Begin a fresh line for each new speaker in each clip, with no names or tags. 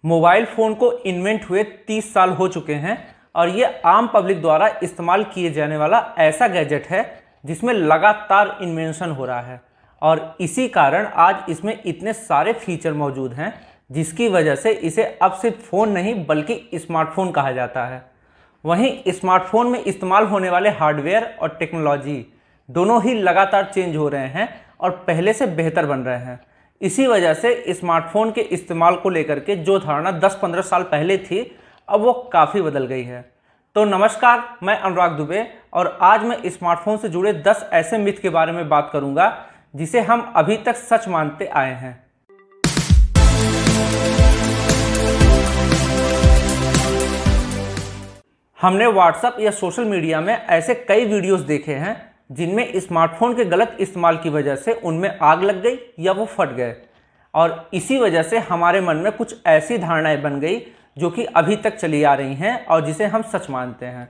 Mobile phone को invent हुए 30 साल हो चुके हैं और ये आम पब्लिक द्वारा इस्तेमाल किए जाने वाला ऐसा गैजेट है जिसमें लगातार इन्वेंशन हो रहा है और इसी कारण आज इसमें इतने सारे फीचर मौजूद हैं जिसकी वजह से इसे अब सिर्फ फ़ोन नहीं बल्कि स्मार्टफोन कहा जाता है। वहीं स्मार्टफोन में इस्तेमाल होने वाले हार्डवेयर और टेक्नोलॉजी दोनों ही लगातार चेंज हो रहे हैं और पहले से बेहतर बन रहे हैं। इसी वजह से स्मार्टफोन के इस्तेमाल को लेकर के जो धारणा 10-15 साल पहले थी अब वो काफ़ी बदल गई है। तो नमस्कार, मैं अनुराग दुबे और आज मैं स्मार्टफोन से जुड़े 10 ऐसे मिथ के बारे में बात करूंगा जिसे हम अभी तक सच मानते आए हैं। हमने व्हाट्सएप या सोशल मीडिया में ऐसे कई वीडियोस देखे हैं जिनमें स्मार्टफोन के गलत इस्तेमाल की वजह से उनमें आग लग गई या वो फट गए और इसी वजह से हमारे मन में कुछ ऐसी धारणाएं बन गई जो कि अभी तक चली आ रही हैं और जिसे हम सच मानते हैं।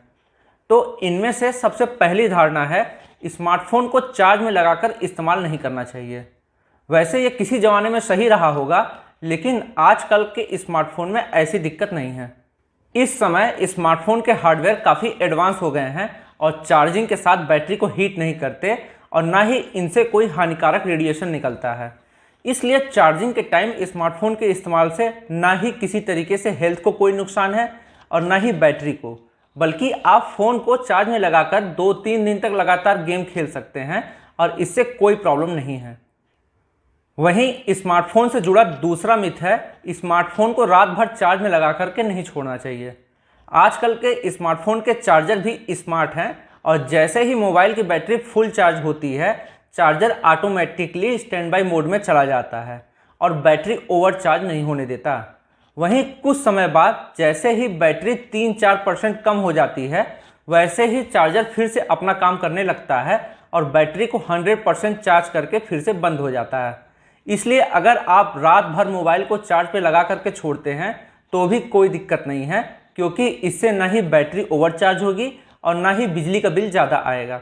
तो इनमें से सबसे पहली धारणा है स्मार्टफोन को चार्ज में लगाकर इस्तेमाल नहीं करना चाहिए। वैसे ये किसी ज़माने में सही रहा होगा, लेकिन आजकल के स्मार्टफोन में ऐसी दिक्कत नहीं है। इस समय स्मार्टफोन के हार्डवेयर काफ़ी एडवांस हो गए हैं और चार्जिंग के साथ बैटरी को हीट नहीं करते और ना ही इनसे कोई हानिकारक रेडिएशन निकलता है। इसलिए चार्जिंग के टाइम स्मार्टफोन के इस्तेमाल से ना ही किसी तरीके से हेल्थ को कोई नुकसान है और ना ही बैटरी को, बल्कि आप फ़ोन को चार्ज में लगाकर 2-3 दिन तक लगातार गेम खेल सकते हैं और इससे कोई प्रॉब्लम नहीं है। वहीं स्मार्टफोन से जुड़ा दूसरा मिथ है स्मार्टफोन को रात भर चार्ज में लगा करके नहीं छोड़ना चाहिए। आजकल के स्मार्टफोन के चार्जर भी स्मार्ट हैं और जैसे ही मोबाइल की बैटरी फुल चार्ज होती है charger automatically stand by mode में चला जाता है और बैटरी ओवर चार्ज नहीं होने देता। वहीं कुछ समय बाद जैसे ही बैटरी 3-4% कम हो जाती है वैसे ही चार्जर फिर से अपना काम करने लगता है और बैटरी को 100% चार्ज करके फिर से बंद हो जाता है। इसलिए अगर आप रात भर मोबाइल को चार्ज पे लगा करके छोड़ते हैं तो भी कोई दिक्कत नहीं है, क्योंकि इससे ना ही बैटरी ओवरचार्ज होगी और ना ही बिजली का बिल ज़्यादा आएगा।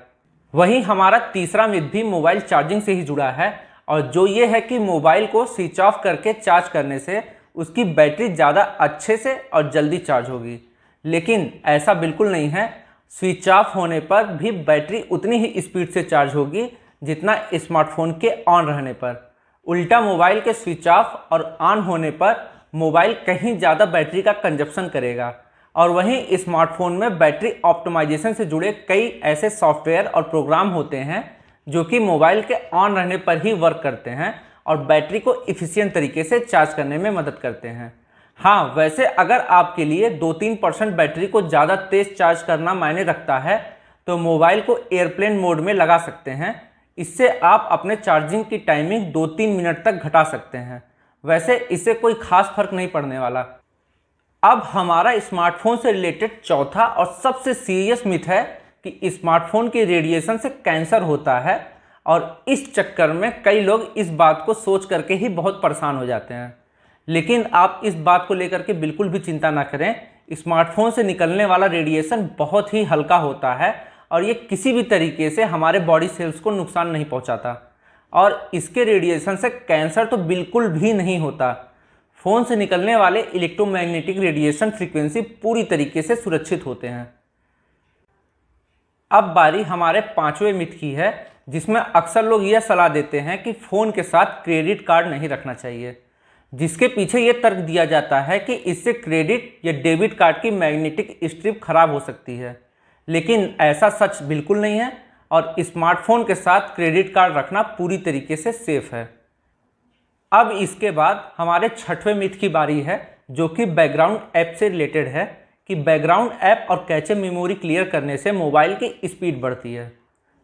वहीं हमारा तीसरा मिथ भी मोबाइल चार्जिंग से ही जुड़ा है और जो ये है कि मोबाइल को स्विच ऑफ करके चार्ज करने से उसकी बैटरी ज़्यादा अच्छे से और जल्दी चार्ज होगी, लेकिन ऐसा बिल्कुल नहीं है। स्विच ऑफ होने पर भी बैटरी उतनी ही स्पीड से चार्ज होगी जितना स्मार्टफोन के ऑन रहने पर। उल्टा मोबाइल के स्विच ऑफ और ऑन होने पर मोबाइल कहीं ज़्यादा बैटरी का कंजप्शन करेगा। और वहीं स्मार्टफोन में बैटरी ऑप्टिमाइजेशन से जुड़े कई ऐसे सॉफ्टवेयर और प्रोग्राम होते हैं जो कि मोबाइल के ऑन रहने पर ही वर्क करते हैं और बैटरी को एफिशिएंट तरीके से चार्ज करने में मदद करते हैं। हाँ, वैसे अगर आपके लिए 2-3% बैटरी को ज़्यादा तेज़ चार्ज करना मायने रखता है तो मोबाइल को एयरप्लेन मोड में लगा सकते हैं। इससे आप अपने चार्जिंग की टाइमिंग 2-3 मिनट तक घटा सकते हैं। वैसे इससे कोई खास फर्क नहीं पड़ने वाला। अब हमारा स्मार्टफोन से रिलेटेड चौथा और सबसे सीरियस मिथ है कि स्मार्टफोन की रेडिएशन से कैंसर होता है और इस चक्कर में कई लोग इस बात को सोच करके ही बहुत परेशान हो जाते हैं। लेकिन आप इस बात को लेकर के बिल्कुल भी चिंता ना करें। स्मार्टफोन से निकलने वाला रेडिएशन बहुत ही हल्का होता है और ये किसी भी तरीके से हमारे बॉडी सेल्स को नुकसान नहीं पहुंचाता और इसके रेडिएशन से कैंसर तो बिल्कुल भी नहीं होता। फ़ोन से निकलने वाले इलेक्ट्रोमैग्नेटिक रेडिएशन फ्रीक्वेंसी पूरी तरीके से सुरक्षित होते हैं। अब बारी हमारे पांचवें मिथ की है, जिसमें अक्सर लोग यह सलाह देते हैं कि फ़ोन के साथ क्रेडिट कार्ड नहीं रखना चाहिए, जिसके पीछे ये तर्क दिया जाता है कि इससे क्रेडिट या डेबिट कार्ड की मैग्नेटिक स्ट्रिप खराब हो सकती है। लेकिन ऐसा सच बिल्कुल नहीं है और स्मार्टफोन के साथ क्रेडिट कार्ड रखना पूरी तरीके से सेफ है। अब इसके बाद हमारे छठवें मिथ की बारी है, जो कि बैकग्राउंड ऐप से रिलेटेड है कि बैकग्राउंड ऐप और कैचे मेमोरी क्लियर करने से मोबाइल की स्पीड बढ़ती है,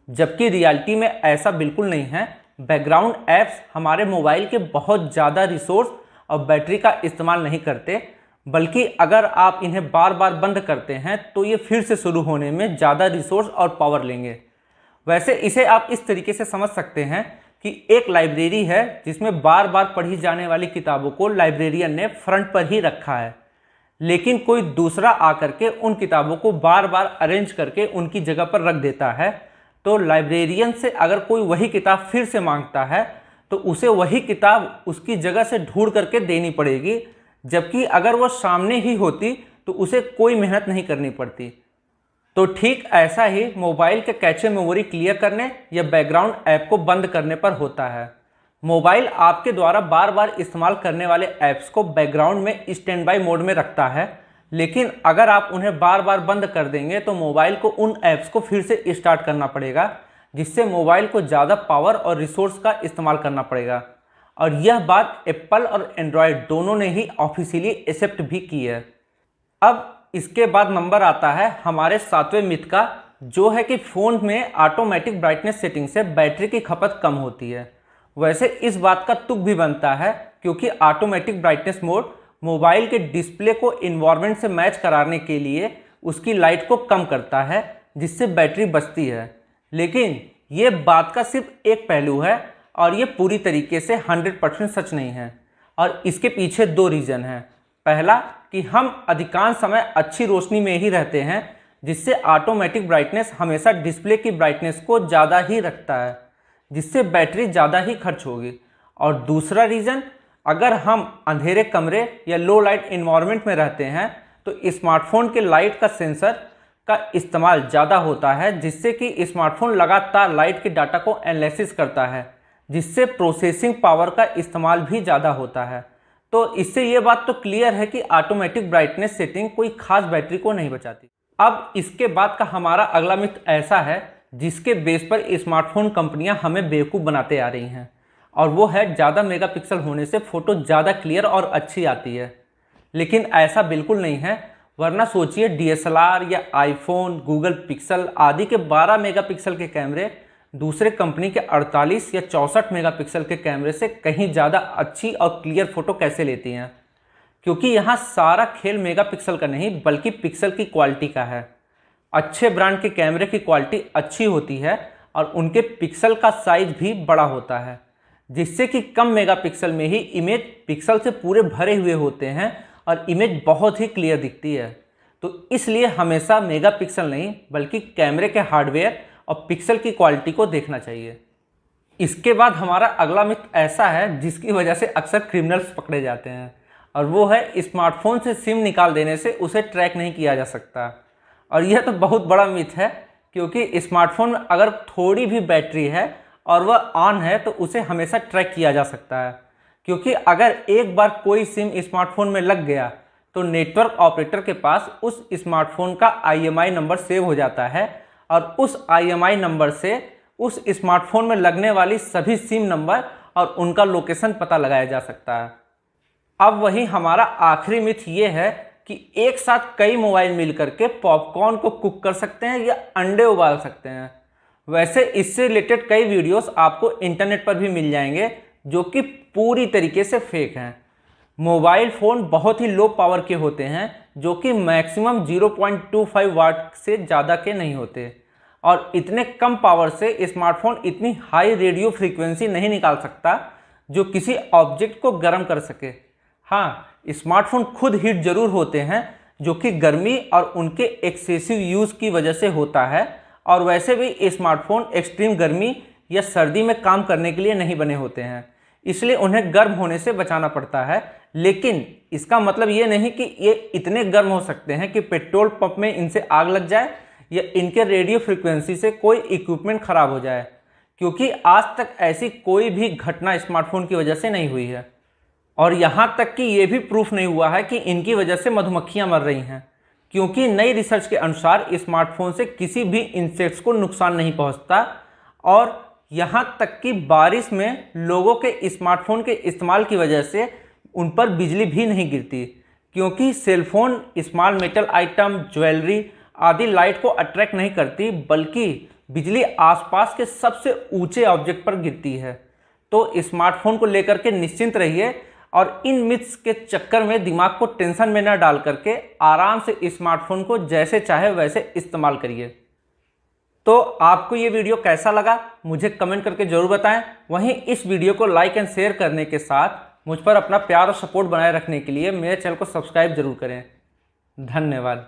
जबकि रियलिटी में ऐसा बिल्कुल नहीं है। बैकग्राउंड ऐप्स हमारे मोबाइल के बहुत ज़्यादा रिसोर्स और बैटरी का इस्तेमाल नहीं करते, बल्कि अगर आप इन्हें बार बार बंद करते हैं तो ये फिर से शुरू होने में ज़्यादा रिसोर्स और पावर लेंगे। वैसे इसे आप इस तरीके से समझ सकते हैं कि एक लाइब्रेरी है जिसमें बार बार पढ़ी जाने वाली किताबों को लाइब्रेरियन ने फ्रंट पर ही रखा है, लेकिन कोई दूसरा आकर के उन किताबों को बार बार अरेंज करके उनकी जगह पर रख देता है। तो लाइब्रेरियन से अगर कोई वही किताब फिर से मांगता है तो उसे वही किताब उसकी जगह से ढूंढ करके देनी पड़ेगी, जबकि अगर वो सामने ही होती तो उसे कोई मेहनत नहीं करनी पड़ती। तो ठीक ऐसा ही मोबाइल के कैचे मेमोरी क्लियर करने या बैकग्राउंड ऐप को बंद करने पर होता है। मोबाइल आपके द्वारा बार बार इस्तेमाल करने वाले ऐप्स को बैकग्राउंड में स्टैंड बाय मोड में रखता है, लेकिन अगर आप उन्हें बार बार बंद कर देंगे तो मोबाइल को उन ऐप्स को फिर से स्टार्ट करना पड़ेगा, जिससे मोबाइल को ज़्यादा पावर और रिसोर्स का इस्तेमाल करना पड़ेगा। और यह बात एप्पल और एंड्रॉयड दोनों ने ही ऑफिशियली एक्सेप्ट भी की है। अब इसके बाद नंबर आता है हमारे 7वें मिथ का, जो है कि फ़ोन में ऑटोमेटिक ब्राइटनेस सेटिंग से बैटरी की खपत कम होती है। वैसे इस बात का तुक भी बनता है, क्योंकि ऑटोमेटिक ब्राइटनेस मोड मोबाइल के डिस्प्ले को इन्वायरमेंट से मैच कराने के लिए उसकी लाइट को कम करता है, जिससे बैटरी बचती है। लेकिन ये बात का सिर्फ एक पहलू है और ये पूरी तरीके से 100% सच नहीं है। और इसके पीछे 2 रीज़न हैं। पहला कि हम अधिकांश समय अच्छी रोशनी में ही रहते हैं, जिससे ऑटोमेटिक ब्राइटनेस हमेशा डिस्प्ले की ब्राइटनेस को ज़्यादा ही रखता है, जिससे बैटरी ज़्यादा ही खर्च होगी। और दूसरा रीज़न, अगर हम अंधेरे कमरे या लो लाइट इन्वायरमेंट में रहते हैं तो स्मार्टफोन के लाइट का सेंसर का इस्तेमाल ज़्यादा होता है, जिससे कि स्मार्टफोन लगातार लाइट के डाटा को एनालिसिस करता है, जिससे प्रोसेसिंग पावर का इस्तेमाल भी ज़्यादा होता है। तो इससे ये बात तो क्लियर है कि ऑटोमेटिक ब्राइटनेस सेटिंग कोई खास बैटरी को नहीं बचाती। अब इसके बाद का हमारा अगला मिथ ऐसा है जिसके बेस पर स्मार्टफोन कंपनियां हमें बेवकूफ़ बनाते आ रही हैं, और वो है ज़्यादा मेगापिक्सल होने से फ़ोटो ज़्यादा क्लियर और अच्छी आती है। लेकिन ऐसा बिल्कुल नहीं है, वरना सोचिए DSLR या आईफोन, गूगल पिक्सल आदि के 12 मेगापिक्सल के कैमरे दूसरे कंपनी के 48 या 64 मेगापिक्सल के कैमरे से कहीं ज़्यादा अच्छी और क्लियर फ़ोटो कैसे लेती हैं। क्योंकि यहाँ सारा खेल मेगापिक्सल का नहीं बल्कि पिक्सल की क्वालिटी का है। अच्छे ब्रांड के कैमरे की क्वालिटी अच्छी होती है और उनके पिक्सल का साइज भी बड़ा होता है, जिससे कि कम मेगापिक्सल में ही इमेज पिक्सल से पूरे भरे हुए होते हैं और इमेज बहुत ही क्लियर दिखती है। तो इसलिए हमेशा मेगापिक्सल नहीं बल्कि कैमरे के हार्डवेयर और पिक्सल की क्वालिटी को देखना चाहिए। इसके बाद हमारा अगला मिथ ऐसा है जिसकी वजह से अक्सर क्रिमिनल्स पकड़े जाते हैं, और वो है स्मार्टफोन से सिम निकाल देने से उसे ट्रैक नहीं किया जा सकता। और यह तो बहुत बड़ा मिथ है, क्योंकि स्मार्टफोन में अगर थोड़ी भी बैटरी है और वह ऑन है तो उसे हमेशा ट्रैक किया जा सकता है। क्योंकि अगर एक बार कोई सिम स्मार्टफोन में लग गया तो नेटवर्क ऑपरेटर के पास उस स्मार्टफोन का IMEI नंबर सेव हो जाता है, और उस IMEI नंबर से उस स्मार्टफोन में लगने वाली सभी सिम नंबर और उनका लोकेशन पता लगाया जा सकता है। अब वही हमारा आखिरी मिथ ये है कि एक साथ कई मोबाइल मिलकर के पॉपकॉर्न को कुक कर सकते हैं या अंडे उबाल सकते हैं। वैसे इससे रिलेटेड कई वीडियोस आपको इंटरनेट पर भी मिल जाएंगे, जो कि पूरी तरीके से फेक हैं। मोबाइल फ़ोन बहुत ही लो पावर के होते हैं, जो कि मैक्सिमम 0.25 वाट से ज़्यादा के नहीं होते, और इतने कम पावर से स्मार्टफोन इतनी हाई रेडियो फ्रीक्वेंसी नहीं निकाल सकता जो किसी ऑब्जेक्ट को गर्म कर सके। हाँ, स्मार्टफोन खुद हीट जरूर होते हैं, जो कि गर्मी और उनके एक्सेसिव यूज़ की वजह से होता है, और वैसे भी स्मार्टफोन एक्सट्रीम गर्मी या सर्दी में काम करने के लिए नहीं बने होते हैं, इसलिए उन्हें गर्म होने से बचाना पड़ता है। लेकिन इसका मतलब ये नहीं कि ये इतने गर्म हो सकते हैं कि पेट्रोल पंप में इनसे आग लग जाए या इनके रेडियो फ्रीक्वेंसी से कोई इक्विपमेंट खराब हो जाए, क्योंकि आज तक ऐसी कोई भी घटना स्मार्टफोन की वजह से नहीं हुई है। और यहाँ तक कि ये भी प्रूफ नहीं हुआ है कि इनकी वजह से मधुमक्खियाँ मर रही हैं, क्योंकि नई रिसर्च के अनुसार स्मार्टफोन से किसी भी इंसेक्ट्स को नुकसान नहीं पहुँचता। और यहाँ तक कि बारिश में लोगों के स्मार्टफोन के इस्तेमाल की वजह से उन पर बिजली भी नहीं गिरती, क्योंकि cellphone, small metal atom, jewellery आदि लाइट को अट्रैक्ट नहीं करती, बल्कि बिजली आसपास के सबसे ऊंचे ऑब्जेक्ट पर गिरती है। तो स्मार्टफोन को लेकर के निश्चिंत रहिए और इन मिथ्स के चक्कर में दिमाग को टेंशन में न डाल करके आराम से स्मार्टफोन को जैसे चाहे वैसे इस्तेमाल करिए। तो आपको ये वीडियो कैसा लगा मुझे कमेंट करके ज़रूर बताएं। वहीं इस वीडियो को लाइक एंड शेयर करने के साथ मुझ पर अपना प्यार और सपोर्ट बनाए रखने के लिए मेरे चैनल को सब्सक्राइब जरूर करें। धन्यवाद।